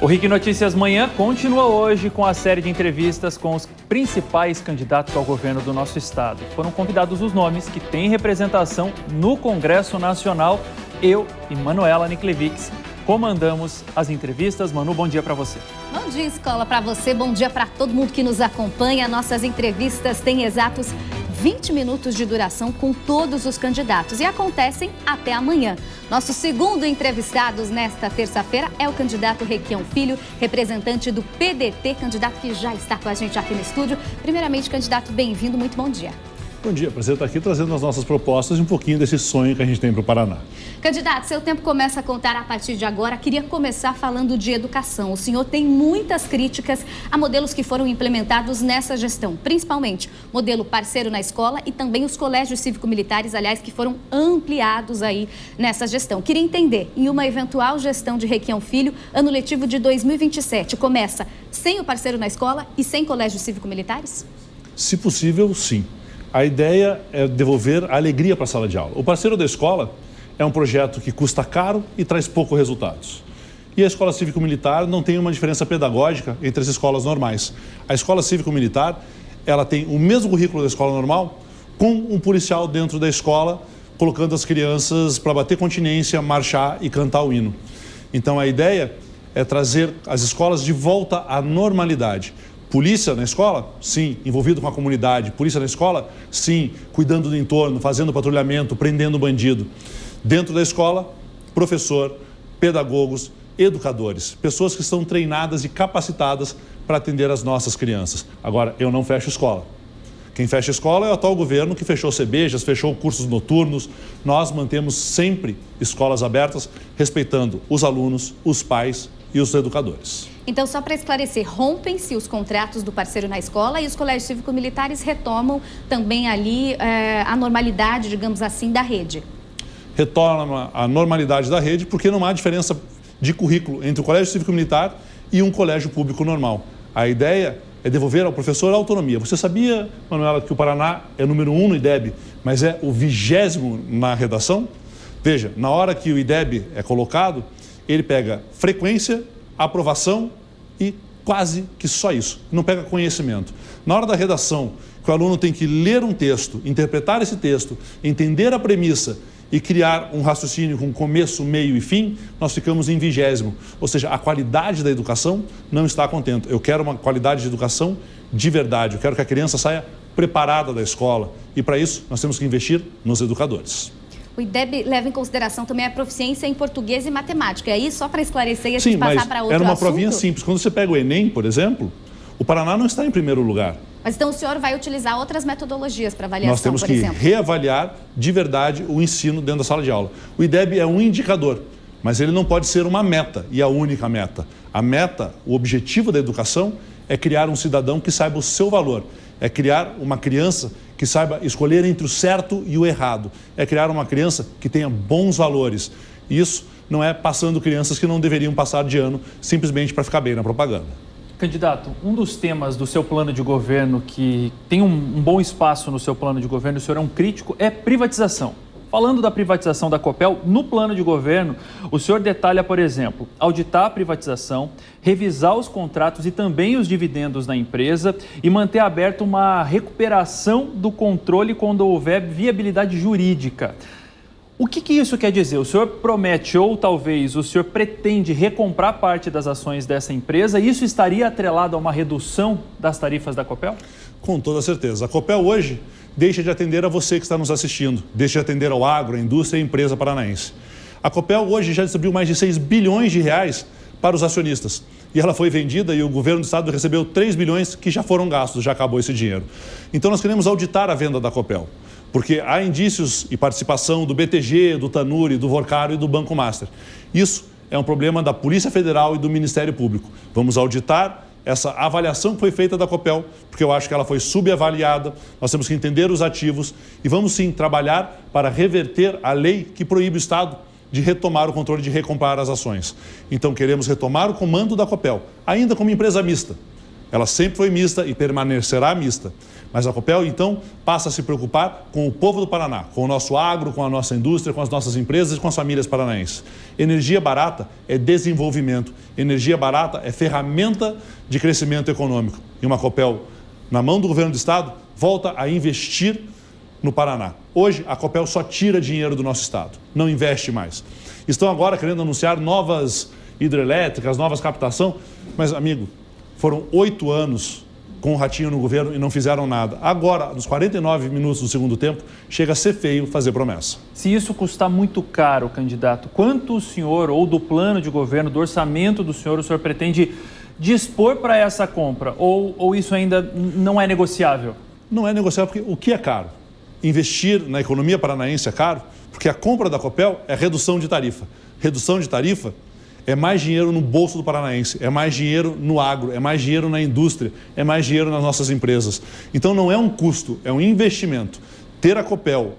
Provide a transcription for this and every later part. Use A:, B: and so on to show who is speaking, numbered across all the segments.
A: O RIC Notícias Manhã continua hoje com a série de entrevistas com os principais candidatos ao governo do nosso estado. Foram convidados os nomes que têm representação no Congresso Nacional. Eu e Manuela Niklevics comandamos as entrevistas. Manu, bom dia para você.
B: Bom dia, escola, para você. Bom dia para todo mundo que nos acompanha. Nossas entrevistas têm exatos 20 minutos de duração com todos os candidatos e acontecem até amanhã. Nosso segundo entrevistado nesta terça-feira é o candidato Requião Filho, representante do PDT, candidato que já está com a gente aqui no estúdio. Primeiramente, candidato, bem-vindo, muito bom dia.
C: Bom dia, prazer estar aqui trazendo as nossas propostas e um pouquinho desse sonho que a gente tem para o Paraná.
B: Candidato, seu tempo começa a contar a partir de agora. Queria começar falando de educação. O senhor tem muitas críticas a modelos que foram implementados nessa gestão, principalmente modelo parceiro na escola e também os colégios cívico-militares, aliás, que foram ampliados aí nessa gestão. Queria entender, em uma eventual gestão de Requião Filho, ano letivo de 2027, começa sem o parceiro na escola e sem colégios cívico-militares?
C: Se possível, sim. A ideia é devolver a alegria para a sala de aula. O parceiro da escola é um projeto que custa caro e traz poucos resultados. E a escola cívico-militar não tem uma diferença pedagógica entre as escolas normais. A escola cívico-militar, ela tem o mesmo currículo da escola normal, com um policial dentro da escola, colocando as crianças para bater continência, marchar e cantar o hino. Então a ideia é trazer as escolas de volta à normalidade. Polícia na escola? Sim. Envolvido com a comunidade. Polícia na escola? Sim. Cuidando do entorno, fazendo patrulhamento, prendendo bandido. Dentro da escola, professor, pedagogos, educadores. Pessoas que estão treinadas e capacitadas para atender as nossas crianças. Agora, eu não fecho escola. Quem fecha escola é o atual governo que fechou CBJs, fechou cursos noturnos. Nós mantemos sempre escolas abertas, respeitando os alunos, os pais e os educadores.
B: Então, só para esclarecer, rompem-se os contratos do parceiro na escola e os colégios cívico-militares retomam também ali a normalidade, digamos assim, da rede.
C: Retorna a normalidade da rede porque não há diferença de currículo entre o colégio cívico-militar e um colégio público normal. A ideia é devolver ao professor a autonomia. Você sabia, Manuela, que o Paraná é número 1 no IDEB, mas é o 20º na redação? Veja, na hora que o IDEB é colocado, ele pega frequência, aprovação e quase que só isso. Não pega conhecimento. Na hora da redação, que o aluno tem que ler um texto, interpretar esse texto, entender a premissa e criar um raciocínio com começo, meio e fim, nós ficamos em 20º. Ou seja, a qualidade da educação não está contente. Eu quero uma qualidade de educação de verdade. Eu quero que a criança saia preparada da escola. E para isso, nós temos que investir nos educadores.
B: O IDEB leva em consideração também a proficiência em português e matemática. E aí, só para esclarecer e a gente passar para outro assunto...
C: era uma provinha simples. Quando você pega o Enem, por exemplo, o Paraná não está em primeiro lugar.
B: Mas então o senhor vai utilizar outras metodologias para avaliação,
C: Nós temos que reavaliar de verdade o ensino dentro da sala de aula. O IDEB é um indicador, mas ele não pode ser uma meta e a única meta. A meta, o objetivo da educação é criar um cidadão que saiba o seu valor. É criar uma criança que saiba escolher entre o certo e o errado. É criar uma criança que tenha bons valores. Isso não é passando crianças que não deveriam passar de ano simplesmente para ficar bem na propaganda.
A: Candidato, um dos temas do seu plano de governo que tem um bom espaço no seu plano de governo, o senhor é um crítico, é privatização. Falando da privatização da Copel, no plano de governo, o senhor detalha, por exemplo, auditar a privatização, revisar os contratos e também os dividendos da empresa e manter aberta uma recuperação do controle quando houver viabilidade jurídica. O que isso quer dizer? O senhor promete ou talvez o senhor pretende recomprar parte das ações dessa empresa e isso estaria atrelado a uma redução das tarifas da Copel?
C: Com toda certeza. A Copel hoje deixa de atender a você que está nos assistindo, deixa de atender ao agro, à indústria e à empresa paranaense. A Copel hoje já distribuiu mais de 6 bilhões de reais para os acionistas. E ela foi vendida e o governo do estado recebeu 3 bilhões que já foram gastos, já acabou esse dinheiro. Então nós queremos auditar a venda da Copel, porque há indícios e participação do BTG, do Tanuri, do Vorcaro e do Banco Master. Isso é um problema da Polícia Federal e do Ministério Público. Vamos auditar essa avaliação que foi feita da Copel, porque eu acho que ela foi subavaliada, nós temos que entender os ativos e vamos sim trabalhar para reverter a lei que proíbe o Estado de retomar o controle, de recomprar as ações. Então queremos retomar o comando da Copel, ainda como empresa mista. Ela sempre foi mista e permanecerá mista. Mas a Copel, então, passa a se preocupar com o povo do Paraná, com o nosso agro, com a nossa indústria, com as nossas empresas e com as famílias paranaenses. Energia barata é desenvolvimento. Energia barata é ferramenta de crescimento econômico. E uma Copel, na mão do governo do estado, volta a investir no Paraná. Hoje, a Copel só tira dinheiro do nosso estado, não investe mais. Estão agora querendo anunciar novas hidrelétricas, novas captação, mas, amigo, foram 8 anos com o ratinho no governo e não fizeram nada. Agora, nos 49 minutos do segundo tempo, chega a ser feio fazer promessa.
A: Se isso custar muito caro, candidato, quanto o senhor, ou do plano de governo, do orçamento do senhor, o senhor pretende dispor para essa compra? Ou isso ainda não é negociável?
C: Não é negociável porque o que é caro? Investir na economia paranaense é caro, porque a compra da Copel é redução de tarifa. Redução de tarifa é mais dinheiro no bolso do paranaense, é mais dinheiro no agro, é mais dinheiro na indústria, é mais dinheiro nas nossas empresas. Então não é um custo, é um investimento. Ter a Copel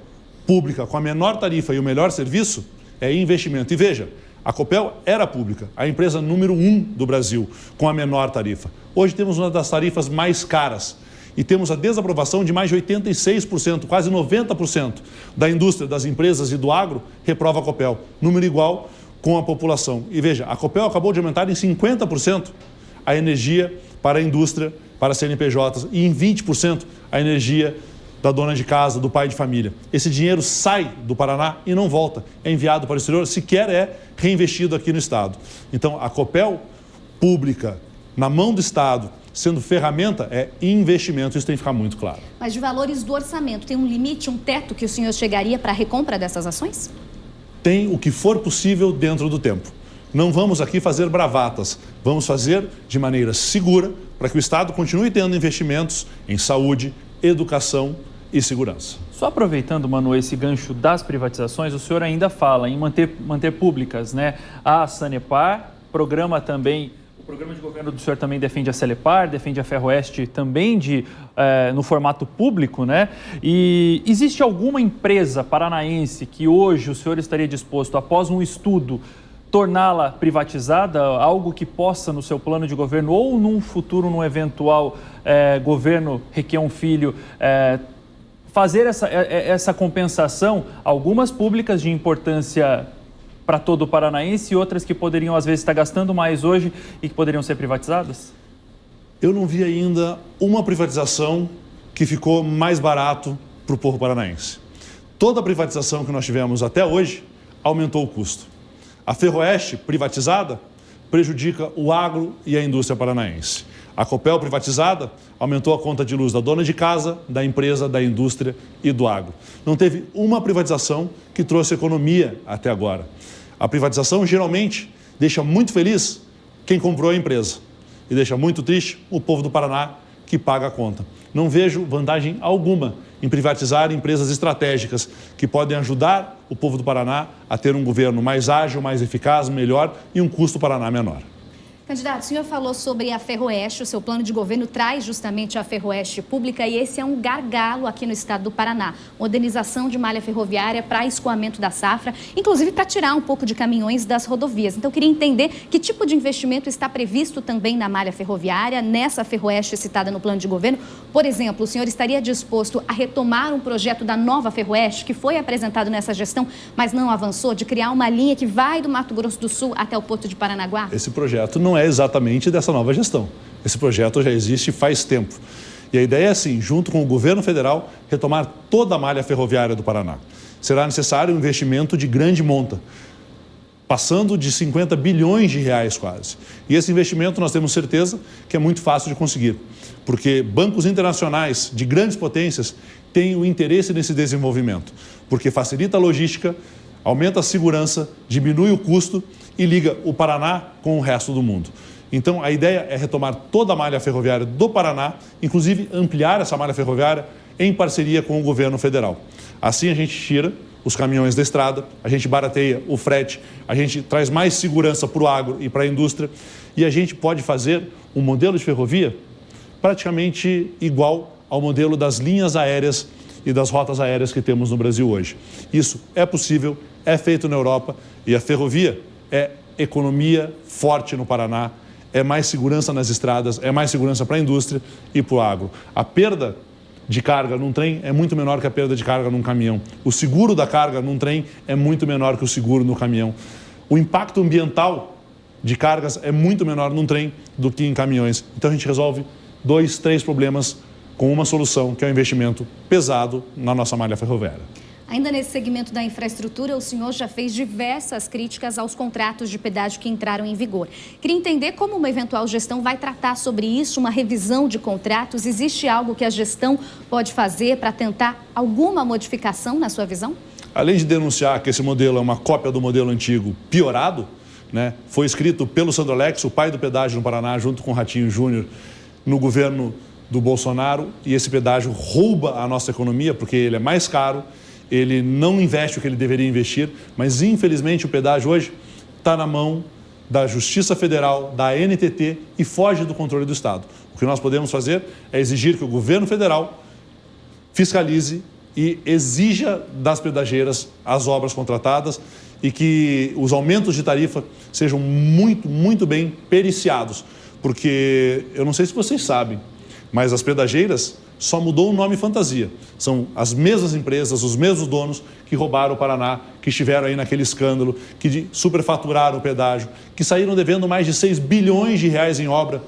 C: pública com a menor tarifa e o melhor serviço é investimento. E veja, a Copel era pública, a empresa número 1 do Brasil com a menor tarifa. Hoje temos uma das tarifas mais caras e temos a desaprovação de mais de 86%, quase 90% da indústria, das empresas e do agro reprova a Copel. Número igual com a população. E veja, a Copel acabou de aumentar em 50% a energia para a indústria, para as CNPJs e em 20% a energia da dona de casa, do pai de família. Esse dinheiro sai do Paraná e não volta. É enviado para o exterior, sequer é reinvestido aqui no estado. Então, a Copel pública, na mão do estado, sendo ferramenta, é investimento. Isso tem que ficar muito claro.
B: Mas de valores do orçamento, tem um limite, um teto que o senhor chegaria para a recompra dessas ações?
C: Tem o que for possível dentro do tempo. Não vamos aqui fazer bravatas, vamos fazer de maneira segura para que o estado continue tendo investimentos em saúde, educação e segurança.
A: Só aproveitando, Manu, esse gancho das privatizações, o senhor ainda fala em manter públicas, né? A Sanepar, o programa de governo do senhor também defende a Celepar, defende a Ferroeste também no formato público, né? E existe alguma empresa paranaense que hoje o senhor estaria disposto, após um estudo, torná-la privatizada, algo que possa, no seu plano de governo ou num futuro, num eventual governo Requião Filho, fazer essa compensação, algumas públicas de importância para todo o paranaense e outras que poderiam, às vezes, estar gastando mais hoje e que poderiam ser privatizadas?
C: Eu não vi ainda uma privatização que ficou mais barato para o povo paranaense. Toda privatização que nós tivemos até hoje aumentou o custo. A Ferroeste, privatizada, prejudica o agro e a indústria paranaense. A Copel, privatizada, aumentou a conta de luz da dona de casa, da empresa, da indústria e do agro. Não teve uma privatização que trouxe economia até agora. A privatização, geralmente, deixa muito feliz quem comprou a empresa e deixa muito triste o povo do Paraná que paga a conta. Não vejo vantagem alguma em privatizar empresas estratégicas que podem ajudar o povo do Paraná a ter um governo mais ágil, mais eficaz, melhor e um custo Paraná menor.
B: Candidato, o senhor falou sobre a Ferroeste, o seu plano de governo traz justamente a Ferroeste pública e esse é um gargalo aqui no estado do Paraná. Modernização de malha ferroviária para escoamento da safra, inclusive para tirar um pouco de caminhões das rodovias. Então, eu queria entender que tipo de investimento está previsto também na malha ferroviária, nessa Ferroeste citada no plano de governo. Por exemplo, o senhor estaria disposto a retomar um projeto da nova Ferroeste, que foi apresentado nessa gestão, mas não avançou, de criar uma linha que vai do Mato Grosso do Sul até o Porto de Paranaguá?
C: Esse projeto não é exatamente dessa nova gestão. Esse projeto já existe faz tempo. E a ideia é assim, junto com o governo federal, retomar toda a malha ferroviária do Paraná. Será necessário um investimento de grande monta, passando de 50 bilhões de reais quase. E esse investimento nós temos certeza que é muito fácil de conseguir, porque bancos internacionais de grandes potências têm o interesse nesse desenvolvimento, porque facilita a logística, aumenta a segurança, diminui o custo e liga o Paraná com o resto do mundo. Então, a ideia é retomar toda a malha ferroviária do Paraná, inclusive ampliar essa malha ferroviária em parceria com o governo federal. Assim, a gente tira os caminhões da estrada, a gente barateia o frete, a gente traz mais segurança para o agro e para a indústria e a gente pode fazer um modelo de ferrovia praticamente igual ao modelo das linhas aéreas e das rotas aéreas que temos no Brasil hoje. Isso é possível, é feito na Europa e a ferrovia é economia forte no Paraná, é mais segurança nas estradas, é mais segurança para a indústria e para o agro. A perda de carga num trem é muito menor que a perda de carga num caminhão. O seguro da carga num trem é muito menor que o seguro no caminhão. O impacto ambiental de cargas é muito menor num trem do que em caminhões. Então a gente resolve 2, 3 problemas com uma solução, que é um investimento pesado na nossa malha ferroviária.
B: Ainda nesse segmento da infraestrutura, o senhor já fez diversas críticas aos contratos de pedágio que entraram em vigor. Queria entender como uma eventual gestão vai tratar sobre isso, uma revisão de contratos. Existe algo que a gestão pode fazer para tentar alguma modificação na sua visão?
C: Além de denunciar que esse modelo é uma cópia do modelo antigo piorado, né, foi escrito pelo Sandro Alex, o pai do pedágio no Paraná, junto com o Ratinho Júnior, no governo do Bolsonaro, e esse pedágio rouba a nossa economia porque ele é mais caro, ele não investe o que ele deveria investir, mas infelizmente o pedágio hoje está na mão da Justiça Federal, da ANTT e foge do controle do Estado. O que nós podemos fazer é exigir que o governo federal fiscalize e exija das pedageiras as obras contratadas e que os aumentos de tarifa sejam muito bem periciados, porque eu não sei se vocês sabem, mas as pedageiras só mudou o nome fantasia. São as mesmas empresas, os mesmos donos que roubaram o Paraná, que estiveram aí naquele escândalo, que superfaturaram o pedágio, que saíram devendo mais de 6 bilhões de reais em obra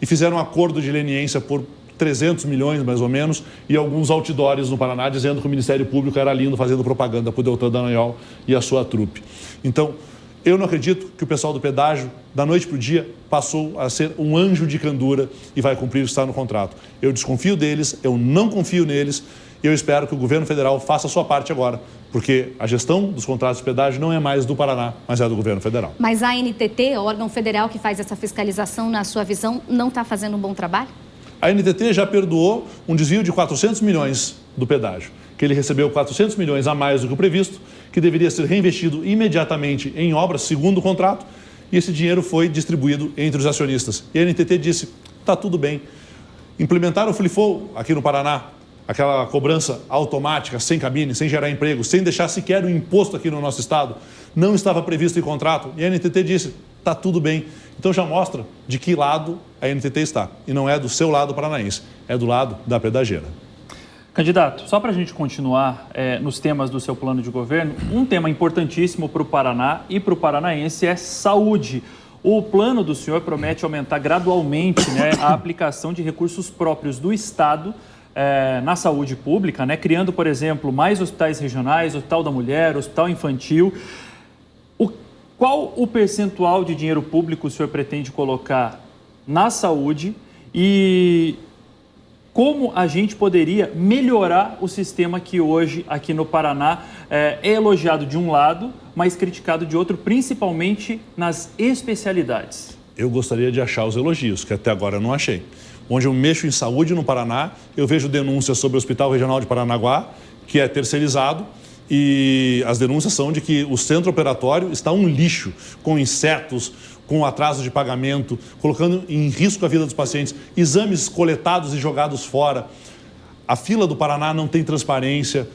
C: e fizeram um acordo de leniência por 300 milhões, mais ou menos, e alguns outdoors no Paraná dizendo que o Ministério Público era lindo fazendo propaganda para o Deltan Dallagnol e a sua trupe. Então, eu não acredito que o pessoal do pedágio, da noite para o dia, passou a ser um anjo de candura e vai cumprir o que está no contrato. Eu desconfio deles, eu não confio neles e eu espero que o governo federal faça a sua parte agora, porque a gestão dos contratos de pedágio não é mais do Paraná, mas é do governo federal.
B: Mas a ANTT, o órgão federal que faz essa fiscalização, na sua visão, não está fazendo um bom trabalho?
C: A ANTT já perdoou um desvio de 400 milhões do pedágio, que ele recebeu 400 milhões a mais do que o previsto, que deveria ser reinvestido imediatamente em obras, segundo o contrato, e esse dinheiro foi distribuído entre os acionistas. E a ANTT disse, está tudo bem. Implementaram o FLIFO aqui no Paraná, aquela cobrança automática, sem cabine, sem gerar emprego, sem deixar sequer o imposto aqui no nosso estado, não estava previsto em contrato, e a ANTT disse, está tudo bem. Então já mostra de que lado a ANTT está, e não é do seu lado paranaense, é do lado da pedageira.
A: Candidato, só para a gente continuar nos temas do seu plano de governo, um tema importantíssimo para o Paraná e para o paranaense é saúde. O plano do senhor promete aumentar gradualmente a aplicação de recursos próprios do Estado na saúde pública, criando, por exemplo, mais hospitais regionais, Hospital da Mulher, Hospital Infantil. Qual o percentual de dinheiro público o senhor pretende colocar na saúde e como a gente poderia melhorar o sistema que hoje, aqui no Paraná, é elogiado de um lado, mas criticado de outro, principalmente nas especialidades?
C: Eu gostaria de achar os elogios, que até agora eu não achei. Onde eu mexo em saúde no Paraná, eu vejo denúncias sobre o Hospital Regional de Paranaguá, que é terceirizado, e as denúncias são de que o centro operatório está um lixo, com insetos, com atraso de pagamento, colocando em risco a vida dos pacientes, exames coletados e jogados fora. A fila do Paraná não tem transparência.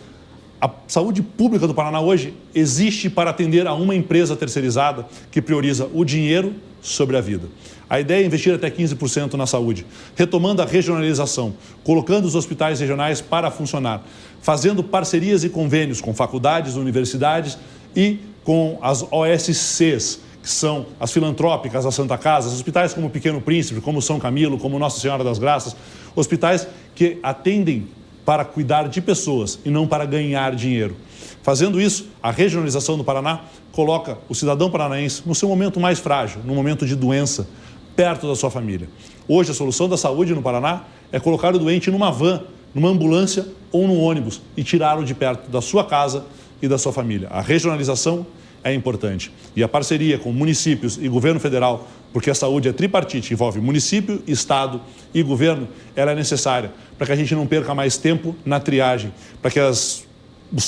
C: A saúde pública do Paraná hoje existe para atender a uma empresa terceirizada que prioriza o dinheiro sobre a vida. A ideia é investir até 15% na saúde, retomando a regionalização, colocando os hospitais regionais para funcionar, fazendo parcerias e convênios com faculdades, universidades e com as OSCs, que são as filantrópicas, a Santa Casa, hospitais como o Pequeno Príncipe, como São Camilo, como Nossa Senhora das Graças, hospitais que atendem para cuidar de pessoas e não para ganhar dinheiro. Fazendo isso, a regionalização do Paraná coloca o cidadão paranaense no seu momento mais frágil, no momento de doença, perto da sua família. Hoje, a solução da saúde no Paraná é colocar o doente numa van, numa ambulância ou num ônibus e tirá-lo de perto da sua casa e da sua família. A regionalização é importante. E a parceria com municípios e governo federal, porque a saúde é tripartite, envolve município, estado e governo, ela é necessária para que a gente não perca mais tempo na triagem, para que os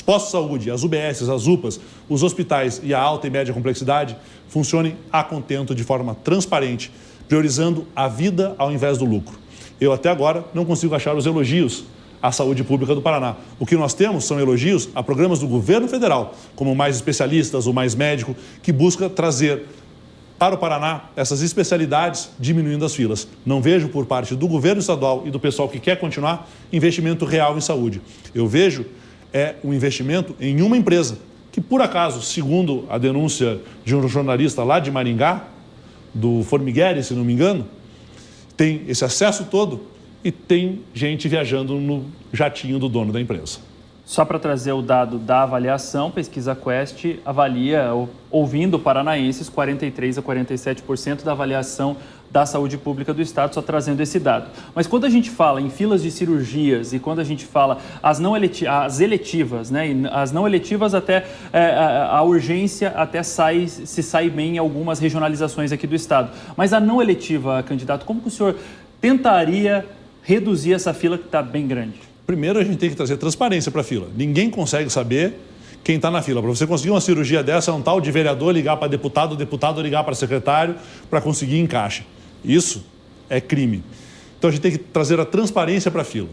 C: postos de saúde, as UBSs, as UPAs, os hospitais e a alta e média complexidade funcionem a contento de forma transparente, priorizando a vida ao invés do lucro. Eu até agora não consigo achar os elogios à saúde pública do Paraná. O que nós temos são elogios a programas do governo federal, como Mais Especialistas, o Mais Médico, que busca trazer para o Paraná, essas especialidades diminuindo as filas. Não vejo por parte do governo estadual e do pessoal que quer continuar investimento real em saúde. Eu vejo um investimento em uma empresa que, por acaso, segundo a denúncia de um jornalista lá de Maringá, do Formigueri, se não me engano, tem esse acesso todo e tem gente viajando no jatinho do dono da empresa.
A: Só para trazer o dado da avaliação, Pesquisa Quest avalia, ouvindo paranaenses, 43% a 47% da avaliação da saúde pública do Estado, só trazendo esse dado. Mas quando a gente fala em filas de cirurgias e quando a gente fala as eletivas, né? E as não eletivas até a urgência até se sai bem em algumas regionalizações aqui do Estado. Mas a não eletiva, candidato, como que o senhor tentaria reduzir essa fila que está bem grande?
C: Primeiro, a gente tem que trazer transparência para a fila. Ninguém consegue saber quem está na fila. Para você conseguir uma cirurgia dessa, é um tal de vereador ligar para deputado, o deputado ligar para secretário para conseguir encaixe. Isso é crime. Então, a gente tem que trazer a transparência para a fila.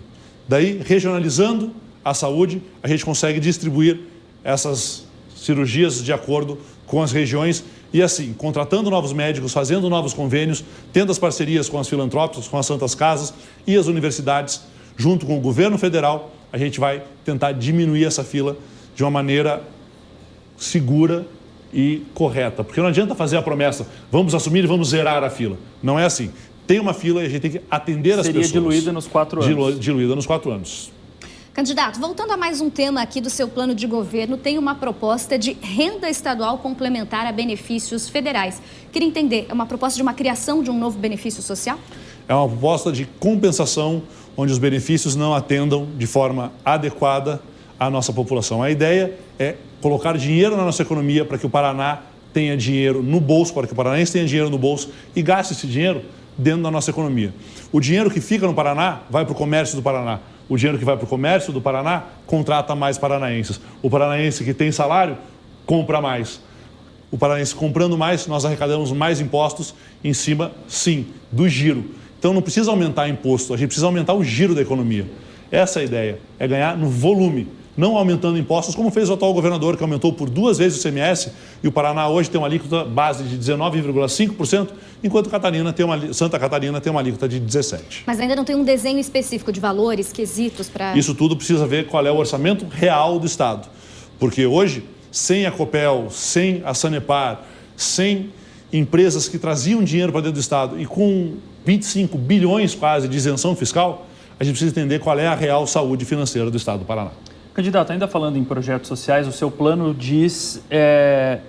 C: Daí, regionalizando a saúde, a gente consegue distribuir essas cirurgias de acordo com as regiões e, assim, contratando novos médicos, fazendo novos convênios, tendo as parcerias com as filantrópicas, com as santas casas e as universidades, junto com o governo federal, a gente vai tentar diminuir essa fila de uma maneira segura e correta. Porque não adianta fazer a promessa, vamos assumir e vamos zerar a fila. Não é assim. Tem uma fila e a gente tem que atender as pessoas.
A: Seria diluída nos 4 anos.
C: Diluída nos 4 anos.
B: Candidato, voltando a mais um tema aqui do seu plano de governo, tem uma proposta de renda estadual complementar a benefícios federais. Queria entender, é uma proposta de uma criação de um novo benefício social?
C: É uma proposta de compensação onde os benefícios não atendam de forma adequada à nossa população. A ideia é colocar dinheiro na nossa economia para que o Paraná tenha dinheiro no bolso, para que o paranaense tenha dinheiro no bolso e gaste esse dinheiro dentro da nossa economia. O dinheiro que fica no Paraná vai para o comércio do Paraná. O dinheiro que vai para o comércio do Paraná contrata mais paranaenses. O paranaense que tem salário compra mais. O paranaense comprando mais, nós arrecadamos mais impostos em cima, sim, do giro. Então não precisa aumentar imposto, a gente precisa aumentar o giro da economia. Essa é a ideia, é ganhar no volume, não aumentando impostos, como fez o atual governador, que aumentou por 2 vezes o ICMS, e o Paraná hoje tem uma alíquota base de 19,5%, enquanto Santa Catarina tem uma alíquota de 17%.
B: Mas ainda não tem um desenho específico de valores, quesitos para...
C: Isso tudo precisa ver qual é o orçamento real do Estado. Porque hoje, sem a Copel, sem a Sanepar, sem empresas que traziam dinheiro para dentro do Estado e com 25 bilhões quase de isenção fiscal, a gente precisa entender qual é a real saúde financeira do Estado do Paraná.
A: Candidato, ainda falando em projetos sociais, o seu plano diz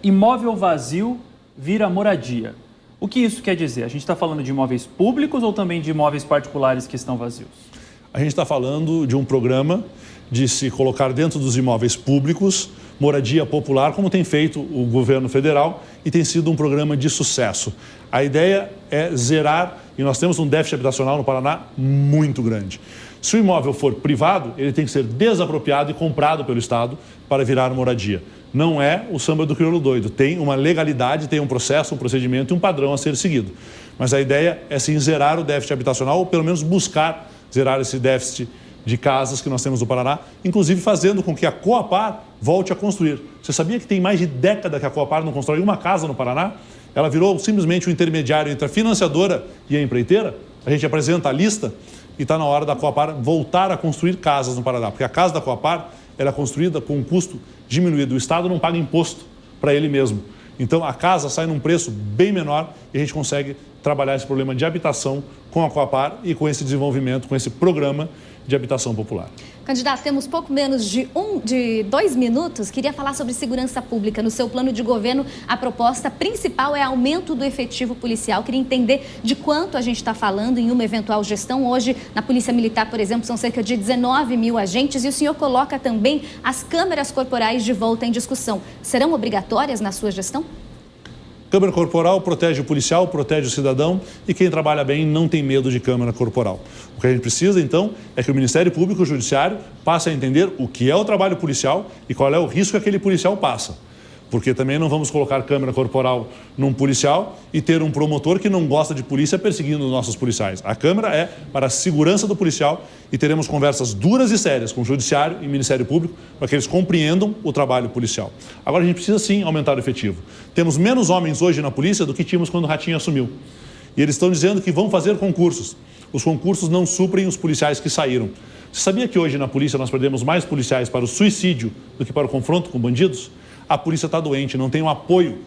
A: imóvel vazio vira moradia. O que isso quer dizer? A gente está falando de imóveis públicos ou também de imóveis particulares que estão vazios?
C: A gente está falando de um programa de se colocar dentro dos imóveis públicos moradia popular, como tem feito o governo federal e tem sido um programa de sucesso. A ideia é zerar, e nós temos um déficit habitacional no Paraná muito grande. Se o imóvel for privado, ele tem que ser desapropriado e comprado pelo Estado para virar moradia. Não é o samba do crioulo doido, tem uma legalidade, tem um processo, um procedimento e um padrão a ser seguido. Mas a ideia é sim zerar o déficit habitacional, ou pelo menos buscar zerar esse déficit de casas que nós temos no Paraná, inclusive fazendo com que a Coapar volte a construir. Você sabia que tem mais de década que a Coapar não constrói uma casa no Paraná? Ela virou simplesmente um intermediário entre a financiadora e a empreiteira. A gente apresenta a lista e está na hora da Coapar voltar a construir casas no Paraná, porque a casa da Coapar ela é construída com um custo diminuído. O Estado não paga imposto para ele mesmo. Então a casa sai num preço bem menor e a gente consegue trabalhar esse problema de habitação com a Coapar e com esse desenvolvimento, com esse programa de habitação popular.
B: Candidato, temos pouco menos de 2 minutos. Queria falar sobre segurança pública. No seu plano de governo, a proposta principal é aumento do efetivo policial. Queria entender de quanto a gente está falando em uma eventual gestão. Hoje, na Polícia Militar, por exemplo, são cerca de 19 mil agentes e o senhor coloca também as câmeras corporais de volta em discussão. Serão obrigatórias na sua gestão?
C: Câmara corporal protege o policial, protege o cidadão e quem trabalha bem não tem medo de câmara corporal. O que a gente precisa, então, é que o Ministério Público e o Judiciário passem a entender o que é o trabalho policial e qual é o risco que aquele policial passa. Porque também não vamos colocar câmera corporal num policial e ter um promotor que não gosta de polícia perseguindo os nossos policiais. A câmera é para a segurança do policial e teremos conversas duras e sérias com o Judiciário e Ministério Público para que eles compreendam o trabalho policial. Agora a gente precisa sim aumentar o efetivo. Temos menos homens hoje na polícia do que tínhamos quando o Ratinho assumiu. E eles estão dizendo que vão fazer concursos. Os concursos não suprem os policiais que saíram. Você sabia que hoje na polícia nós perdemos mais policiais para o suicídio do que para o confronto com bandidos? A polícia está doente, não tem o apoio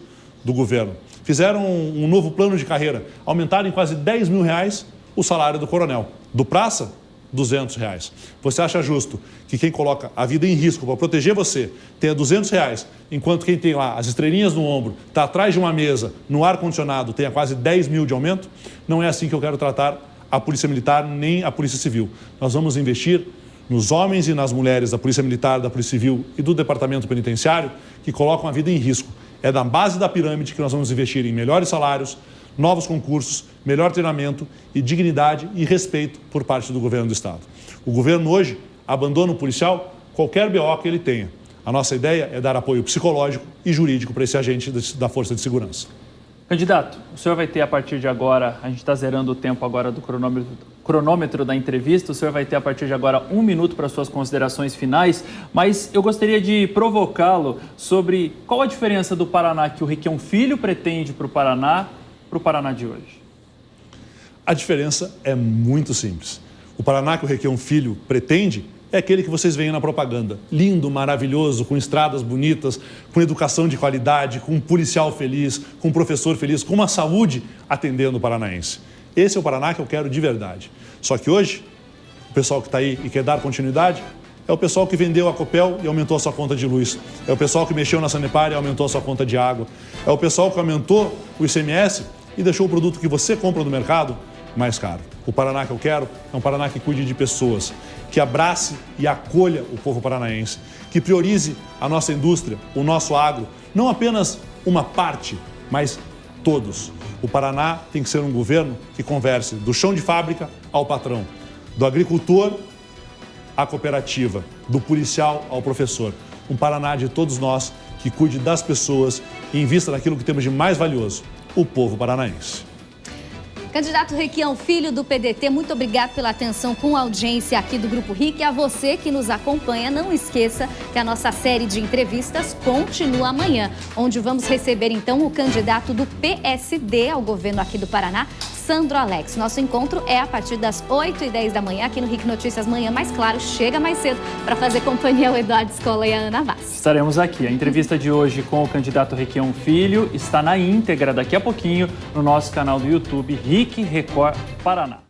C: do governo. Fizeram um novo plano de carreira, aumentaram em quase 10 mil reais o salário do coronel. Do praça, 200 reais. Você acha justo que quem coloca a vida em risco para proteger você tenha 200 reais, enquanto quem tem lá as estrelinhas no ombro, está atrás de uma mesa, no ar-condicionado, tenha quase 10 mil de aumento? Não é assim que eu quero tratar a Polícia Militar nem a Polícia Civil. Nós vamos investir nos homens e nas mulheres da Polícia Militar, da Polícia Civil e do Departamento Penitenciário que colocam a vida em risco. É da base da pirâmide que nós vamos investir em melhores salários, novos concursos, melhor treinamento e dignidade e respeito por parte do governo do Estado. O governo hoje abandona o policial qualquer BO que ele tenha. A nossa ideia é dar apoio psicológico e jurídico para esse agente da Força de Segurança.
A: Candidato, o senhor vai ter a partir de agora, a gente está zerando o tempo agora do cronômetro da entrevista, o senhor vai ter a partir de agora 1 minuto para suas considerações finais, mas eu gostaria de provocá-lo sobre qual a diferença do Paraná que o Requião Filho pretende para o Paraná de hoje.
C: A diferença é muito simples. O Paraná que o Requião Filho pretende é aquele que vocês veem na propaganda. Lindo, maravilhoso, com estradas bonitas, com educação de qualidade, com um policial feliz, com um professor feliz, com uma saúde atendendo o paranaense. Esse é o Paraná que eu quero de verdade. Só que hoje, o pessoal que está aí e quer dar continuidade é o pessoal que vendeu a Copel e aumentou a sua conta de luz. É o pessoal que mexeu na Sanepar e aumentou a sua conta de água. É o pessoal que aumentou o ICMS e deixou o produto que você compra no mercado mais caro. O Paraná que eu quero é um Paraná que cuide de pessoas, que abrace e acolha o povo paranaense, que priorize a nossa indústria, o nosso agro, não apenas uma parte, mas todos. O Paraná tem que ser um governo que converse do chão de fábrica ao patrão, do agricultor à cooperativa, do policial ao professor. Um Paraná de todos nós que cuide das pessoas e invista naquilo que temos de mais valioso, o povo paranaense.
B: Candidato Requião Filho, do PDT, muito obrigado pela atenção com a audiência aqui do Grupo RIC. E a você que nos acompanha, não esqueça que a nossa série de entrevistas continua amanhã, onde vamos receber então o candidato do PSD ao governo aqui do Paraná, Sandro Alex. Nosso encontro é a partir das 8h10 da manhã aqui no RIC Notícias Manhã, mas claro, chega mais cedo para fazer companhia ao Eduardo Escola e a Ana Vaz.
A: Estaremos aqui. A entrevista de hoje com o candidato Requião Filho está na íntegra daqui a pouquinho no nosso canal do YouTube RIC Record Paraná.